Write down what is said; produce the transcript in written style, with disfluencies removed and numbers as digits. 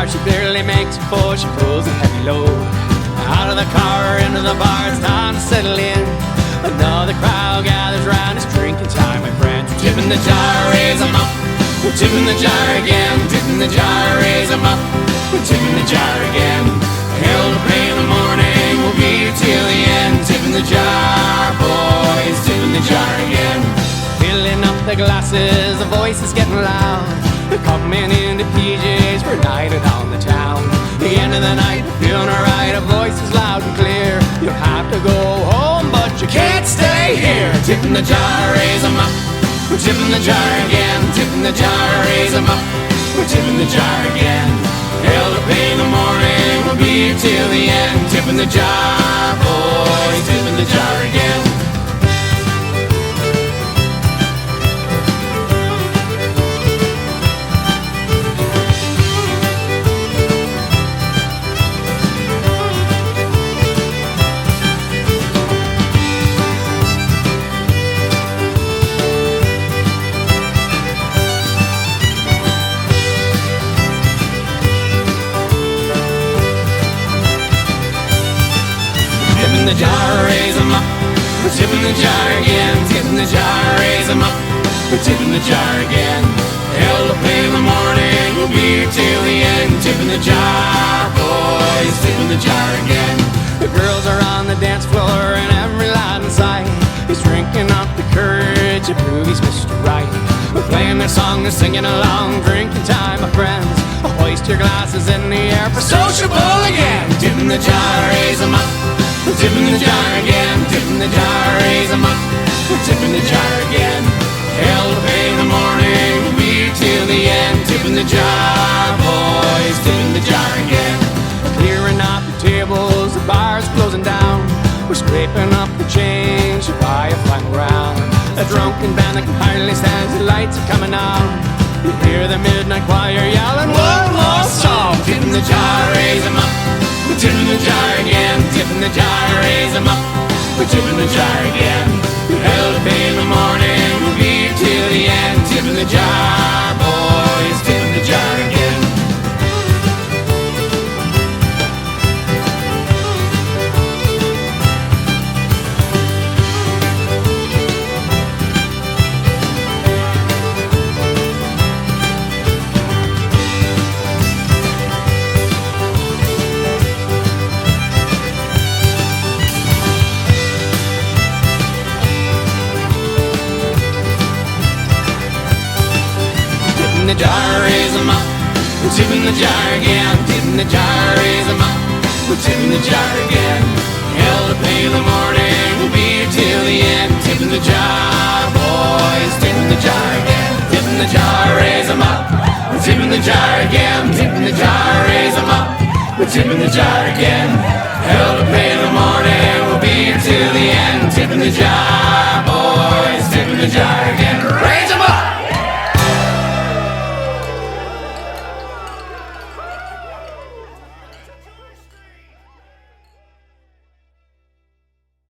jar, she barely makes it full. She pulls a heavy load out of the car, into the bar. It's time to settle in. Another crowd gathers round. It's drinking time, my friends. We're tipping the jar, raise 'em up. We're tipping the jar again. Tipping the jar, raise 'em up. We're tipping the jar again. Hell to pay in the morning, we'll be here till the end. Tipping the jar, boys, tipping the jar again. Filling up the glasses, the voice is getting loud. They're coming into PJs for a night around the town. The end of the night, feeling alright, a voice is loud and clear. You have to go home, but you can't stay here. Tipping the jar, raise 'em up. We're tipping the jar again. Tipping the jar, raise 'em up. We're tipping the jar again. Hell to pay in the morning, we'll be here till the end. Tipping the jar, boys, tipping the jar again. Tipping the jar, raise 'em up. We're tipping the jar again. Tipping the jar, raise 'em up. We're tipping the jar again. Hell to pay in the morning, we'll be here till the end. Tipping the jar, boys, tipping the jar again. The girls are on the dance floor and every lad in sight is drinking up the courage to prove he's Mr. Right. We're playing their song, they're singing along. Drinking time, my friends. Hoist your glasses in the air for sociable again. Tipping the jar, raise 'em up. We're tipping the jar again. Tipping the jar, raise 'em up. We're tipping the jar again. Hell to pay in the morning, we'll be here till the end. Tipping the jar, boys, tipping the jar again. Clearing up the tables, the bar's closing down. We're scraping up the change to buy a final round. A drunken band that can hardly stand, the lights are coming out. You hear the midnight choir yelling one more song. Tipping the jar, raise 'em up. We're tipping the jar again. Tipping the jar, raise 'em up. We're tipping the jar again. Hell to pay in the morning, we'll be here till the end. Tipping the jar, boys, tipping the jar again. Tipping the jar, raise 'em up. We're tipping the jar again. Tipping the jar, raise 'em up. We're tipping the jar again. Hell to pay in the morning, we'll be here till the end. Tipping the jar, boys, tipping the jar again. Tipping the jar, raise 'em up. We're tipping the jar again. Tipping the jar, raise 'em up. We're tipping the jar again. Hell to pay in the morning, we'll be here till the end. Tipping the jar, boys, tipping the jar again.